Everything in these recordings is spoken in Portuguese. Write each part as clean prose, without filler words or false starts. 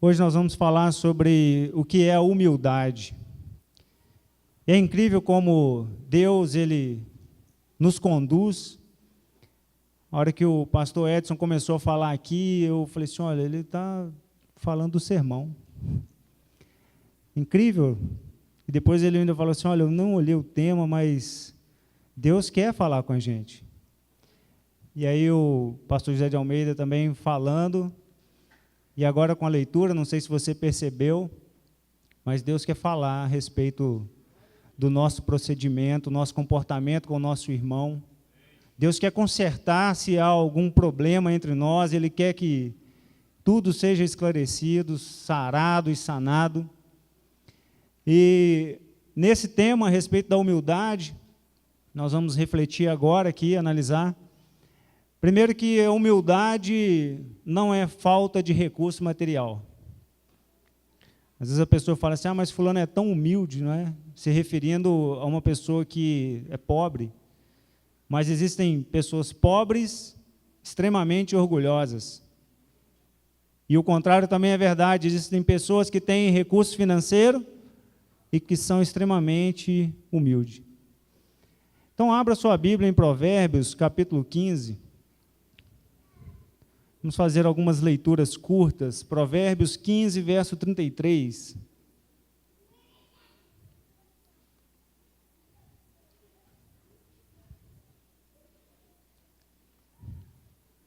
Hoje nós vamos falar sobre o que é a humildade. É incrível como Deus, Ele nos conduz. A hora que o pastor Edson começou a falar aqui, eu falei assim, olha, ele está falando do sermão. Incrível. E depois ele ainda falou assim, olha, eu não olhei o tema, mas Deus quer falar com a gente. E aí o pastor José de Almeida também falando, e agora com a leitura, não sei se você percebeu, mas Deus quer falar a respeito do nosso procedimento, nosso comportamento com o nosso irmão. Deus quer consertar se há algum problema entre nós, Ele quer que tudo seja esclarecido, sarado e sanado. E nesse tema, a respeito da humildade, nós vamos refletir agora aqui, analisar. Primeiro que a humildade não é falta de recurso material. Às vezes a pessoa fala assim, mas fulano é tão humilde, não é? Se referindo a uma pessoa que é pobre. Mas existem pessoas pobres, extremamente orgulhosas. E o contrário também é verdade, existem pessoas que têm recurso financeiro e que são extremamente humildes. Então, abra sua Bíblia em Provérbios, capítulo 15. Vamos fazer algumas leituras curtas. Provérbios 15, verso 33.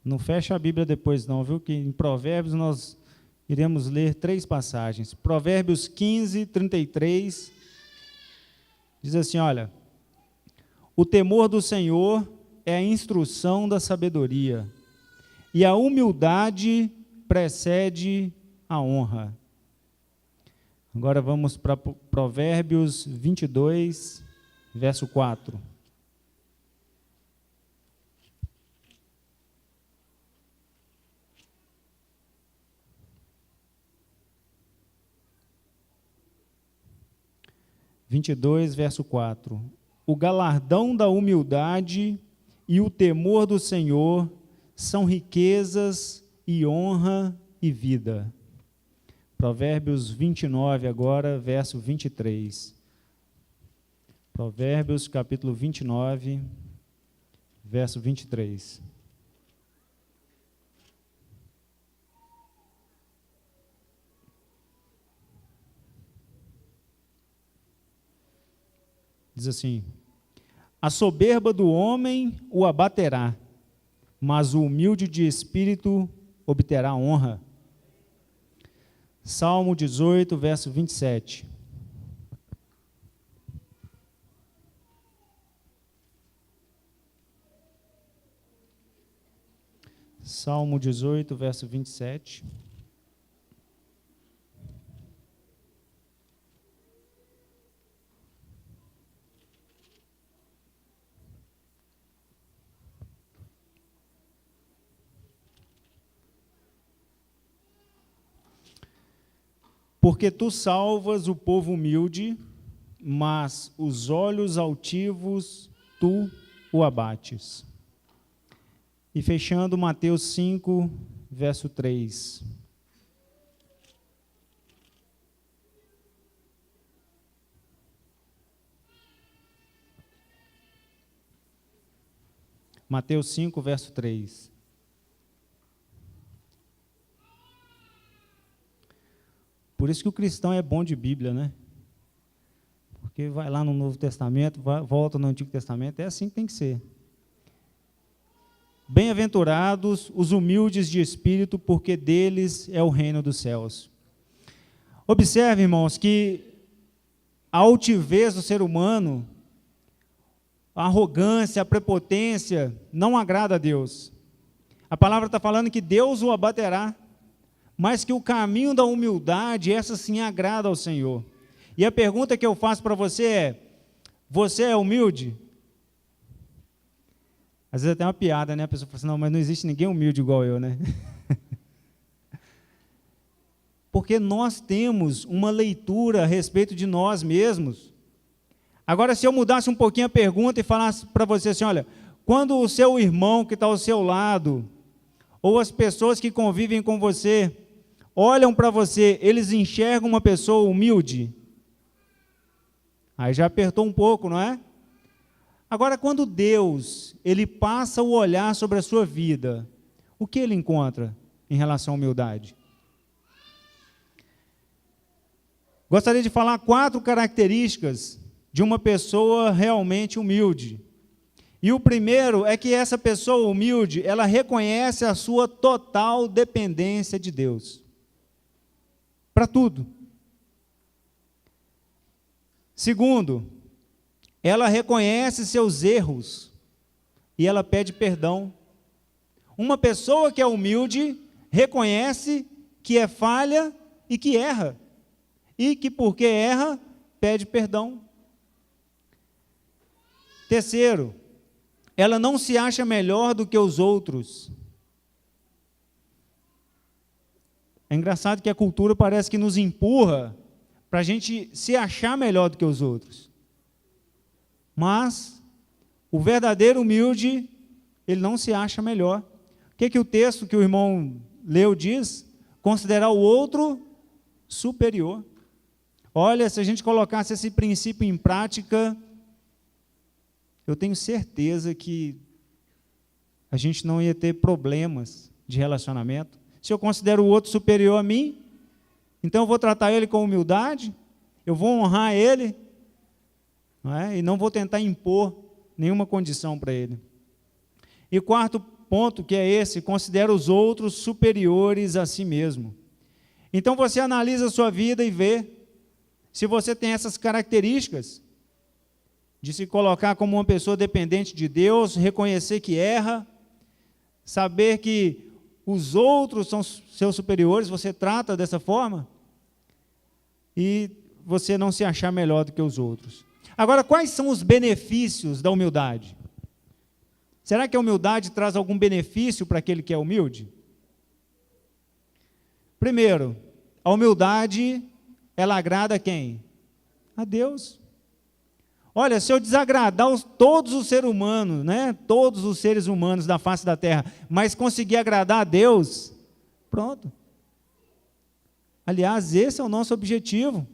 Não fecha a Bíblia depois não, viu? Que em Provérbios nós iremos ler 3 passagens. Provérbios 15, 33. Diz assim, olha. O temor do Senhor é a instrução da sabedoria, e a humildade precede a honra. Agora vamos para Provérbios 22, verso 4. Verso 4. O galardão da humildade e o temor do Senhor são riquezas e honra e vida. Provérbios 29 agora, verso 23. Provérbios capítulo 29, verso 23. Diz assim, a soberba do homem o abaterá, mas o humilde de espírito obterá honra. Salmo 18, verso 27. Salmo 18, verso 27. Porque tu salvas o povo humilde, mas os olhos altivos tu o abates. E fechando Mateus 5, verso 3. Mateus 5, verso 3. Por isso que o cristão é bom de Bíblia, né? Porque vai lá no Novo Testamento, volta no Antigo Testamento, é assim que tem que ser. Bem-aventurados os humildes de espírito, porque deles é o reino dos céus. Observe, irmãos, que a altivez do ser humano, a arrogância, a prepotência, não agrada a Deus. A palavra está falando que Deus o abaterá, mas que o caminho da humildade, essa sim agrada ao Senhor. E a pergunta que eu faço para você é, você é humilde? Às vezes até uma piada, né? A pessoa fala assim, não, mas não existe ninguém humilde igual eu, né? Porque nós temos uma leitura a respeito de nós mesmos. Agora, se eu mudasse um pouquinho a pergunta e falasse para você assim, olha, quando o seu irmão que está ao seu lado, ou as pessoas que convivem com você, olham para você, eles enxergam uma pessoa humilde? Aí já apertou um pouco, não é? Agora, quando Deus, ele passa o olhar sobre a sua vida, o que ele encontra em relação à humildade? Gostaria de falar 4 características de uma pessoa realmente humilde. E o primeiro é que essa pessoa humilde, ela reconhece a sua total dependência de Deus. Para tudo. Segundo, ela reconhece seus erros e ela pede perdão. Uma pessoa que é humilde reconhece que é falha e que erra. E que porque erra, pede perdão. Terceiro, ela não se acha melhor do que os outros. É engraçado que a cultura parece que nos empurra para a gente se achar melhor do que os outros. Mas o verdadeiro humilde, ele não se acha melhor. O que o texto que o irmão leu diz? Considerar o outro superior. Olha, se a gente colocasse esse princípio em prática, eu tenho certeza que a gente não ia ter problemas de relacionamento. Se eu considero o outro superior a mim, então eu vou tratar ele com humildade, eu vou honrar ele, não é? E não vou tentar impor nenhuma condição para ele. E o quarto ponto, que é esse, considera os outros superiores a si mesmo. Então você analisa a sua vida e vê se você tem essas características de se colocar como uma pessoa dependente de Deus, reconhecer que erra, saber que os outros são seus superiores, você trata dessa forma e você não se achar melhor do que os outros. Agora, quais são os benefícios da humildade? Será que a humildade traz algum benefício para aquele que é humilde? Primeiro, a humildade, ela agrada a quem? A Deus. Olha, se eu desagradar todos os seres humanos, né? Todos os seres humanos da face da terra, mas conseguir agradar a Deus, pronto. Aliás, esse é o nosso objetivo.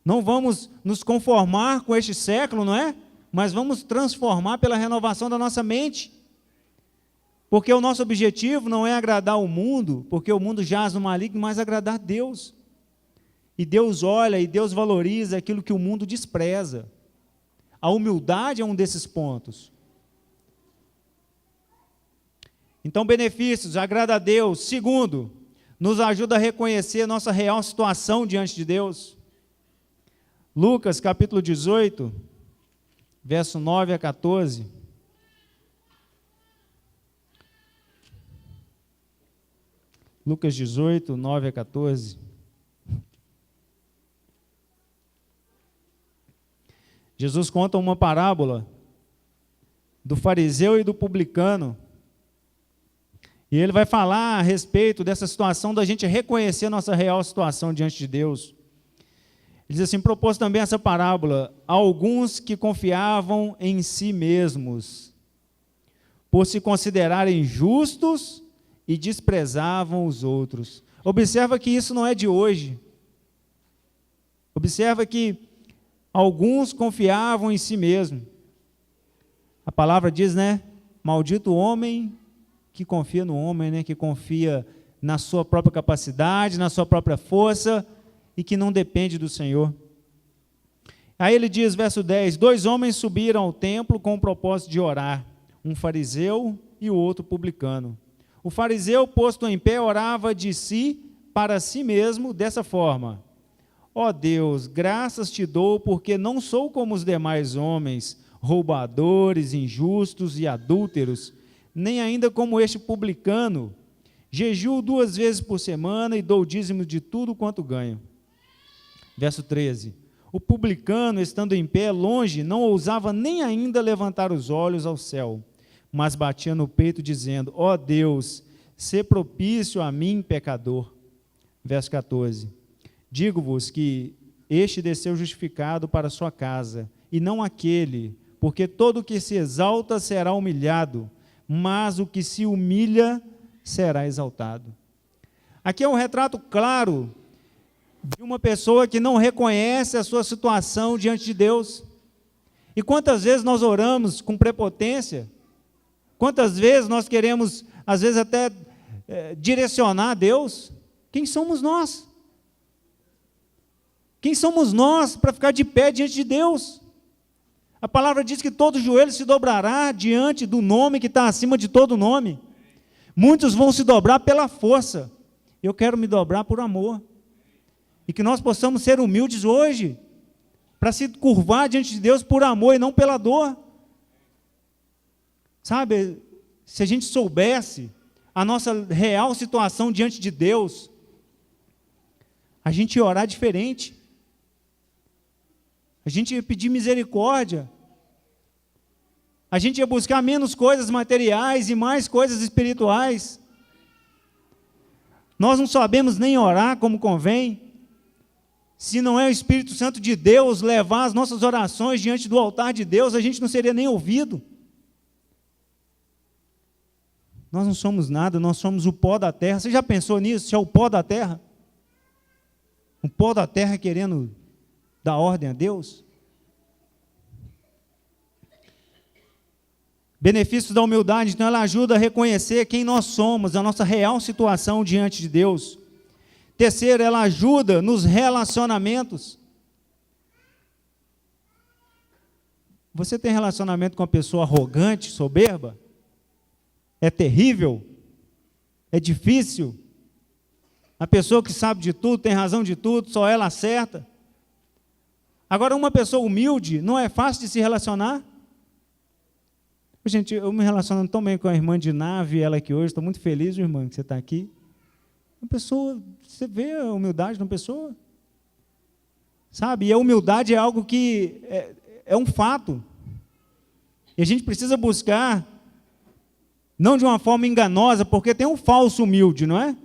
Não vamos nos conformar com este século, não é? Mas vamos transformar pela renovação da nossa mente. Porque o nosso objetivo não é agradar o mundo, porque o mundo jaz no maligno, mas agradar a Deus. E Deus olha e Deus valoriza aquilo que o mundo despreza. A humildade é um desses pontos. Então, benefícios, agrada a Deus. Segundo, nos ajuda a reconhecer a nossa real situação diante de Deus. Lucas, capítulo 18, verso 9 a 14. Lucas 18, 9 a 14. Jesus conta uma parábola do fariseu e do publicano. E ele vai falar a respeito dessa situação da gente reconhecer a nossa real situação diante de Deus. Ele diz assim, propôs também essa parábola a alguns que confiavam em si mesmos, por se considerarem justos e desprezavam os outros. Observa que isso não é de hoje. Observa que alguns confiavam em si mesmo. A palavra diz, né? Maldito o homem que confia no homem, né? Que confia na sua própria capacidade, na sua própria força e que não depende do Senhor. Aí ele diz, verso 10, 2 homens subiram ao templo com o propósito de orar, um fariseu e o outro publicano. O fariseu, posto em pé, orava de si para si mesmo dessa forma: ó Deus, graças te dou, porque não sou como os demais homens, roubadores, injustos e adúlteros, nem ainda como este publicano. Jejuo 2 vezes por semana e dou dízimo de tudo quanto ganho. Verso 13. O publicano, estando em pé, longe, não ousava nem ainda levantar os olhos ao céu, mas batia no peito, dizendo: ó Deus, sê propício a mim, pecador. Verso 14. Digo-vos que este desceu justificado para sua casa, e não aquele, porque todo o que se exalta será humilhado, mas o que se humilha será exaltado. Aqui é um retrato claro de uma pessoa que não reconhece a sua situação diante de Deus. E quantas vezes nós oramos com prepotência? Quantas vezes nós queremos, às vezes até direcionar a Deus? Quem somos nós? Quem somos nós para ficar de pé diante de Deus? A palavra diz que todo joelho se dobrará diante do nome que está acima de todo nome. Muitos vão se dobrar pela força. Eu quero me dobrar por amor. E que nós possamos ser humildes hoje, para se curvar diante de Deus por amor e não pela dor. Sabe, se a gente soubesse a nossa real situação diante de Deus, a gente ia orar diferente. A gente ia pedir misericórdia. A gente ia buscar menos coisas materiais e mais coisas espirituais. Nós não sabemos nem orar como convém. Se não é o Espírito Santo de Deus levar as nossas orações diante do altar de Deus, a gente não seria nem ouvido. Nós não somos nada, nós somos o pó da terra. Você já pensou nisso? Se é o pó da terra? O pó da terra querendo dar ordem a Deus? Benefícios da humildade, então ela ajuda a reconhecer quem nós somos, a nossa real situação diante de Deus. Terceiro, ela ajuda nos relacionamentos. Você tem relacionamento com uma pessoa arrogante, soberba? É terrível? É difícil? A pessoa que sabe de tudo, tem razão de tudo, só ela acerta. Agora, uma pessoa humilde, não é fácil de se relacionar? Gente, eu me relaciono tão bem com a irmã de nave, ela aqui hoje, estou muito feliz, irmã, que você está aqui. Uma pessoa, você vê a humildade de uma pessoa? Sabe, e a humildade é algo que é um fato. E a gente precisa buscar, não de uma forma enganosa, porque tem um falso humilde, não é?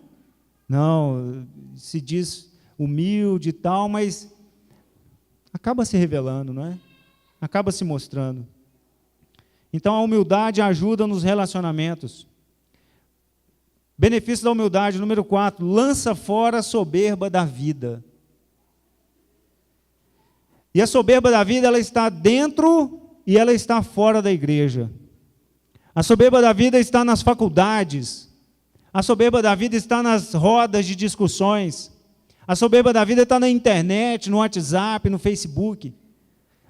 Não, se diz humilde e tal, mas acaba se revelando, não é? Acaba se mostrando. Então, a humildade ajuda nos relacionamentos. Benefício da humildade, número 4, lança fora a soberba da vida. E a soberba da vida, ela está dentro e ela está fora da igreja. A soberba da vida está nas faculdades. A soberba da vida está nas rodas de discussões. A soberba da vida está na internet, no WhatsApp, no Facebook.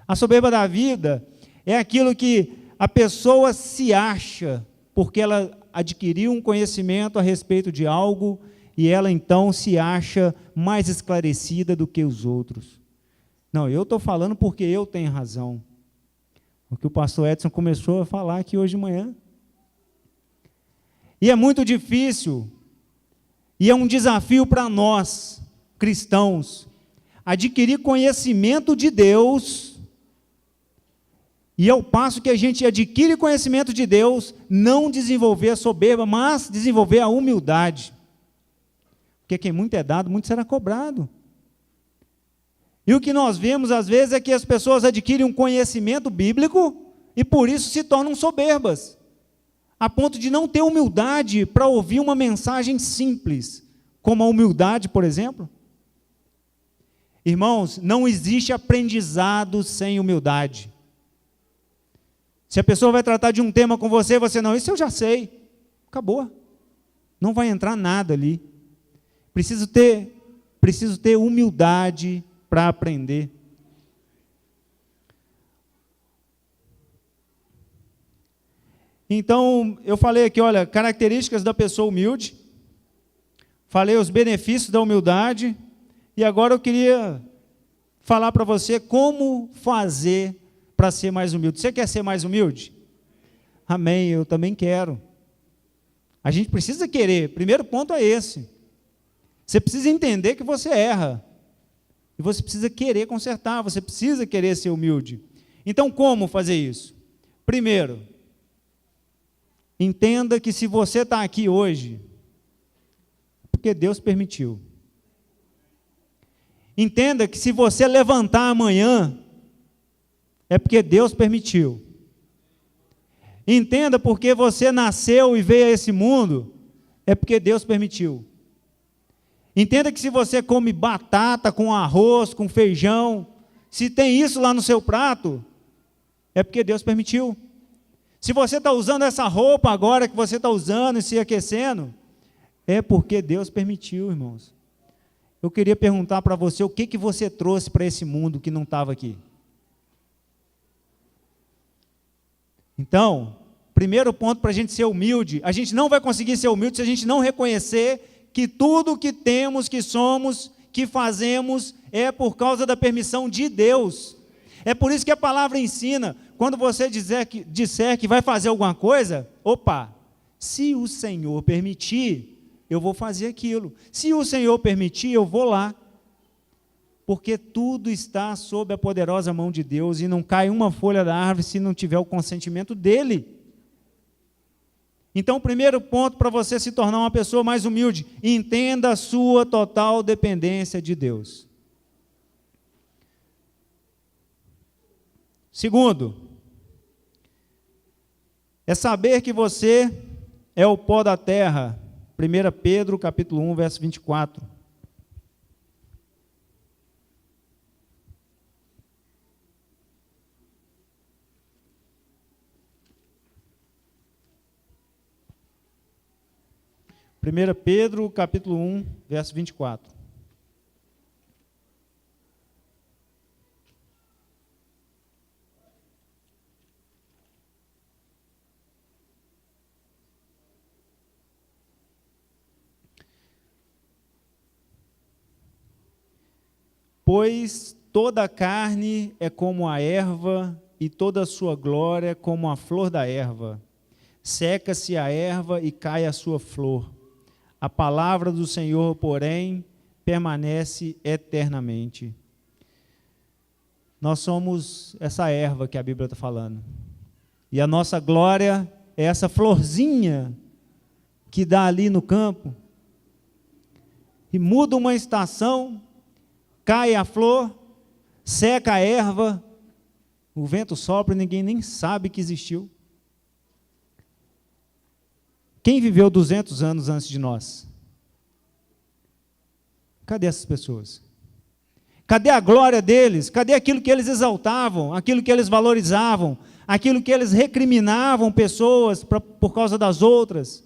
A soberba da vida é aquilo que a pessoa se acha, porque ela adquiriu um conhecimento a respeito de algo, e ela então se acha mais esclarecida do que os outros. Não, eu estou falando porque eu tenho razão. O que o pastor Edson começou a falar aqui hoje de manhã. E é muito difícil, e é um desafio para nós, cristãos, adquirir conhecimento de Deus. E ao passo que a gente adquire conhecimento de Deus, não desenvolver a soberba, mas desenvolver a humildade. Porque quem muito é dado, muito será cobrado. E o que nós vemos às vezes é que as pessoas adquirem um conhecimento bíblico e por isso se tornam soberbas, a ponto de não ter humildade para ouvir uma mensagem simples, como a humildade, por exemplo. Irmãos, não existe aprendizado sem humildade. Se a pessoa vai tratar de um tema com você, você não, isso eu já sei, acabou. Não vai entrar nada ali. Preciso ter humildade para aprender. Então, eu falei aqui, olha, características da pessoa humilde, falei os benefícios da humildade, e agora eu queria falar para você como fazer para ser mais humilde. Você quer ser mais humilde? Amém, eu também quero. A gente precisa querer, primeiro ponto é esse. Você precisa entender que você erra. E você precisa querer consertar, você precisa querer ser humilde. Então, como fazer isso? Primeiro, entenda que se você está aqui hoje, é porque Deus permitiu. Entenda que se você levantar amanhã, é porque Deus permitiu. Entenda porque você nasceu e veio a esse mundo, é porque Deus permitiu. Entenda que se você come batata com arroz, com feijão, se tem isso lá no seu prato, é porque Deus permitiu. Se você está usando essa roupa agora que você está usando e se aquecendo, é porque Deus permitiu, irmãos. Eu queria perguntar para você, o que você trouxe para esse mundo que não estava aqui? Então, primeiro ponto para a gente ser humilde, a gente não vai conseguir ser humilde se a gente não reconhecer que tudo que temos, que somos, que fazemos, é por causa da permissão de Deus. É por isso que a palavra ensina, quando você disser que vai fazer alguma coisa, opa, se o Senhor permitir, eu vou fazer aquilo. Se o Senhor permitir, eu vou lá. Porque tudo está sob a poderosa mão de Deus e não cai uma folha da árvore se não tiver o consentimento dEle. Então, o primeiro ponto para você se tornar uma pessoa mais humilde, entenda a sua total dependência de Deus. Segundo, é saber que você é o pó da terra. 1 Pedro, capítulo 1, verso 24. Primeira Pedro, capítulo 1, verso 24. Pois toda a carne é como a erva, e toda a sua glória como a flor da erva. Seca-se a erva e cai a sua flor. A palavra do Senhor, porém, permanece eternamente. Nós somos essa erva que a Bíblia está falando. E a nossa glória é essa florzinha que dá ali no campo. E muda uma estação, cai a flor, seca a erva, o vento sopra e ninguém nem sabe que existiu. Quem viveu 200 anos antes de nós? Cadê essas pessoas? Cadê a glória deles? Cadê aquilo que eles exaltavam, aquilo que eles valorizavam, aquilo que eles recriminavam pessoas por causa das outras,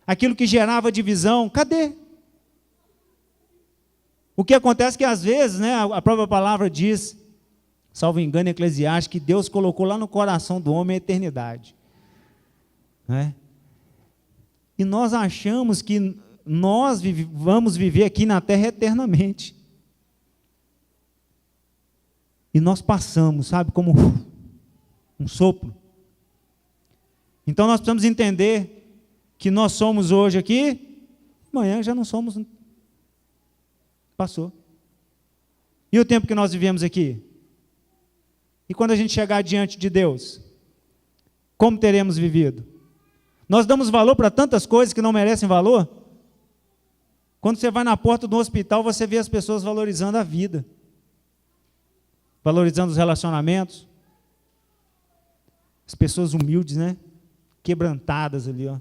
aquilo que gerava divisão? Cadê? O que acontece é que às vezes, né, a própria palavra diz, salvo engano em Eclesiastes, que Deus colocou lá no coração do homem a eternidade. Né? E nós achamos que nós vamos viver aqui na terra eternamente. E nós passamos, sabe, como um sopro. Então nós precisamos entender que nós somos hoje aqui, amanhã já não somos. Passou. E o tempo que nós vivemos aqui? E quando a gente chegar diante de Deus, como teremos vivido? Nós damos valor para tantas coisas que não merecem valor? Quando você vai na porta do hospital, você vê as pessoas valorizando a vida, valorizando os relacionamentos, as pessoas humildes, né? Quebrantadas ali, ó.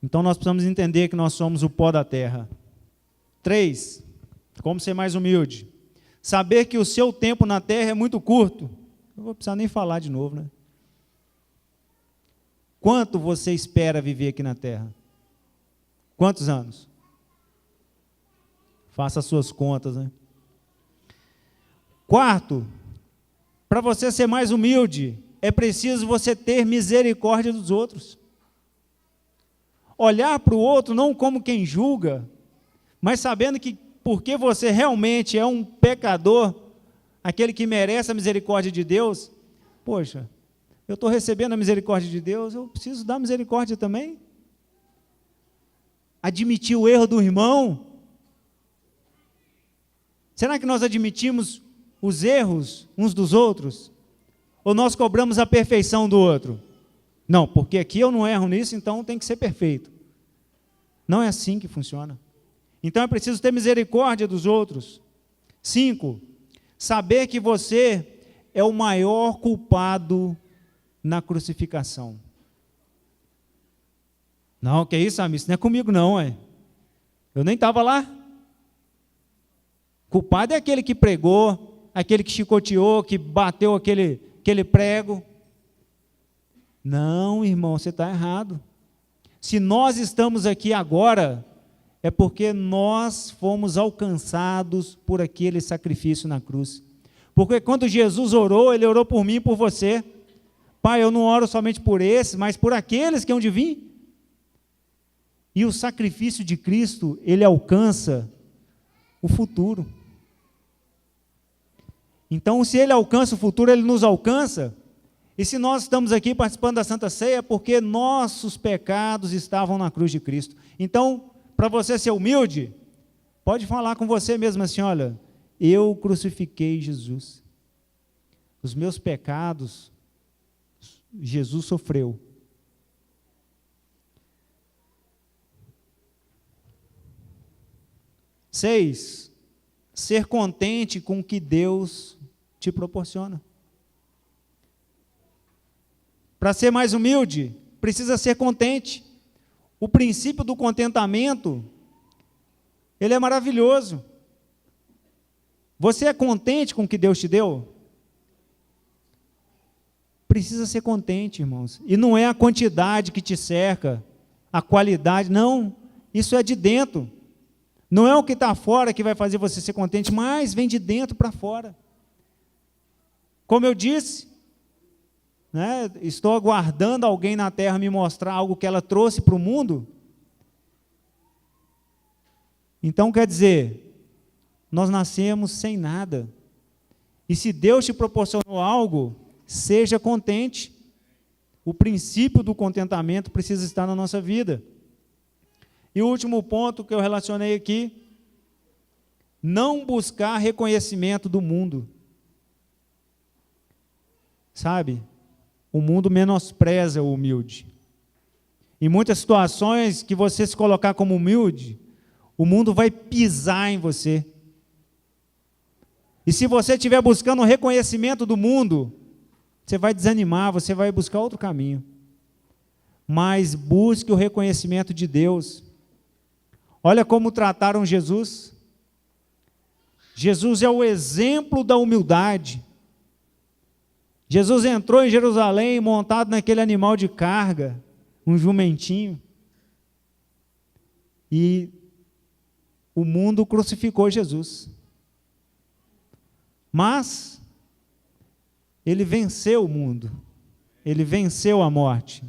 Então nós precisamos entender que nós somos o pó da terra. 3, como ser mais humilde? Saber que o seu tempo na terra é muito curto. Não vou precisar nem falar de novo, né? Quanto você espera viver aqui na terra? Quantos anos? Faça as suas contas, né? 4, para você ser mais humilde, é preciso você ter misericórdia dos outros. Olhar para o outro não como quem julga, mas sabendo que porque você realmente é um pecador, aquele que merece a misericórdia de Deus, poxa, eu estou recebendo a misericórdia de Deus, eu preciso dar misericórdia também. Admitir o erro do irmão. Será que nós admitimos os erros uns dos outros? Ou nós cobramos a perfeição do outro? Não, porque aqui eu não erro nisso, então tem que ser perfeito. Não é assim que funciona. Então é preciso ter misericórdia dos outros. 5, saber que você é o maior culpado na crucificação. Não, que isso, amigo? Isso não é comigo não, ué. Eu nem estava lá. Culpado é aquele que pregou, aquele que chicoteou, que bateu aquele prego. Não, irmão, você está errado. Se nós estamos aqui agora, é porque nós fomos alcançados por aquele sacrifício na cruz. Porque quando Jesus orou, Ele orou por mim e por você. Pai, eu não oro somente por esses, mas por aqueles que hão de vir. E o sacrifício de Cristo, ele alcança o futuro. Então, se ele alcança o futuro, ele nos alcança. E se nós estamos aqui participando da Santa Ceia, é porque nossos pecados estavam na cruz de Cristo. Então, para você ser humilde, pode falar com você mesmo assim, olha, eu crucifiquei Jesus. Os meus pecados, Jesus sofreu. Seis, ser contente com o que Deus te proporciona. Para ser mais humilde, precisa ser contente. O princípio do contentamento, ele é maravilhoso. Você é contente com o que Deus te deu? Precisa ser contente, irmãos. E não é a quantidade que te cerca, a qualidade, não. Isso é de dentro. Não é o que está fora que vai fazer você ser contente, mas vem de dentro para fora. Como eu disse, né, estou aguardando alguém na terra me mostrar algo que ela trouxe para o mundo. Então, quer dizer, nós nascemos sem nada. E se Deus te proporcionou algo, seja contente. O princípio do contentamento precisa estar na nossa vida. E o último ponto que eu relacionei aqui, não buscar reconhecimento do mundo. Sabe, o mundo menospreza o humilde. Em muitas situações que você se colocar como humilde, o mundo vai pisar em você. E se você estiver buscando o reconhecimento do mundo, você vai desanimar, você vai buscar outro caminho. Mas busque o reconhecimento de Deus. Olha como trataram Jesus. Jesus é o exemplo da humildade. Jesus entrou em Jerusalém montado naquele animal de carga, um jumentinho. E o mundo crucificou Jesus. Mas ele venceu o mundo. Ele venceu a morte.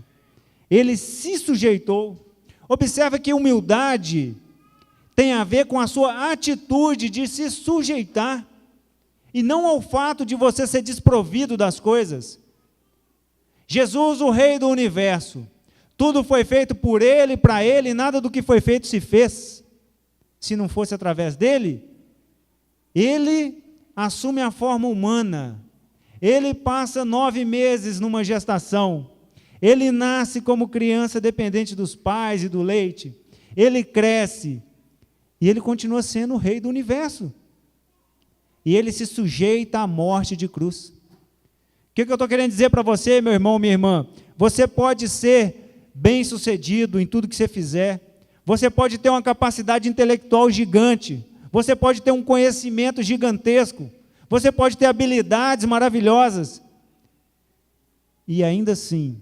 Ele se sujeitou. Observa que humildade tem a ver com a sua atitude de se sujeitar, e não ao fato de você ser desprovido das coisas. Jesus, o Rei do Universo, tudo foi feito por Ele, para Ele, e nada do que foi feito se fez, se não fosse através dEle. Ele assume a forma humana, Ele passa 9 meses numa gestação, Ele nasce como criança dependente dos pais e do leite, Ele cresce, e Ele continua sendo o Rei do Universo. E Ele se sujeita à morte de cruz. O que eu estou querendo dizer para você, meu irmão, minha irmã? Você pode ser bem-sucedido em tudo que você fizer. Você pode ter uma capacidade intelectual gigante. Você pode ter um conhecimento gigantesco. Você pode ter habilidades maravilhosas. E ainda assim,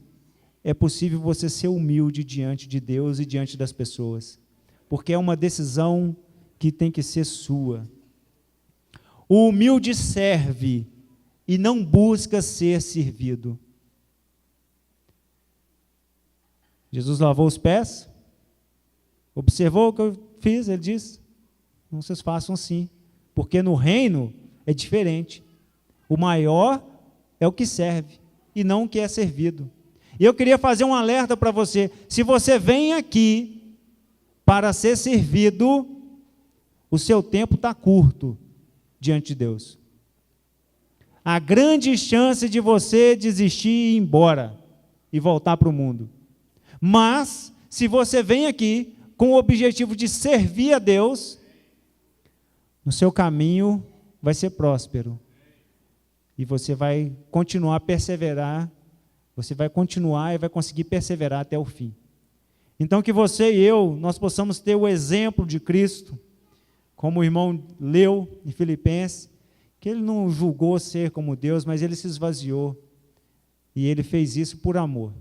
é possível você ser humilde diante de Deus e diante das pessoas. Porque é uma decisão que tem que ser sua. O humilde serve e não busca ser servido. Jesus lavou os pés, observou o que eu fiz, ele disse, não vocês façam assim, porque no reino é diferente. O maior é o que serve e não o que é servido. E eu queria fazer um alerta para você, se você vem aqui para ser servido, o seu tempo está curto diante de Deus. Há grande chance de você desistir e ir embora e voltar para o mundo. Mas, se você vem aqui com o objetivo de servir a Deus, o seu caminho vai ser próspero. E você vai continuar a perseverar, você vai continuar e vai conseguir perseverar até o fim. Então que você e eu, nós possamos ter o exemplo de Cristo, como o irmão leu em Filipenses, que ele não julgou ser como Deus, mas ele se esvaziou, e ele fez isso por amor.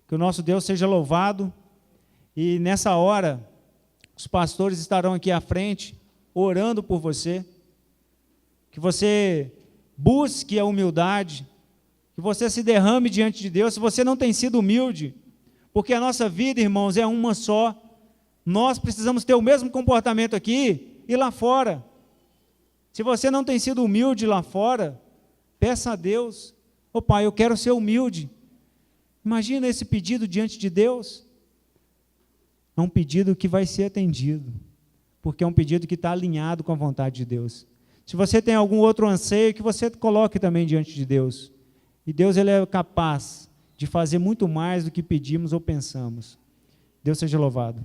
Que o nosso Deus seja louvado, e nessa hora, os pastores estarão aqui à frente, orando por você, que você busque a humildade, que você se derrame diante de Deus. Se você não tem sido humilde, porque a nossa vida, irmãos, é uma só, nós precisamos ter o mesmo comportamento aqui e lá fora. Se você não tem sido humilde lá fora, peça a Deus: ô Pai, eu quero ser humilde. Imagina esse pedido diante de Deus. É um pedido que vai ser atendido, porque é um pedido que está alinhado com a vontade de Deus. Se você tem algum outro anseio, que você coloque também diante de Deus. E Deus, ele é capaz de fazer muito mais do que pedimos ou pensamos. Deus seja louvado.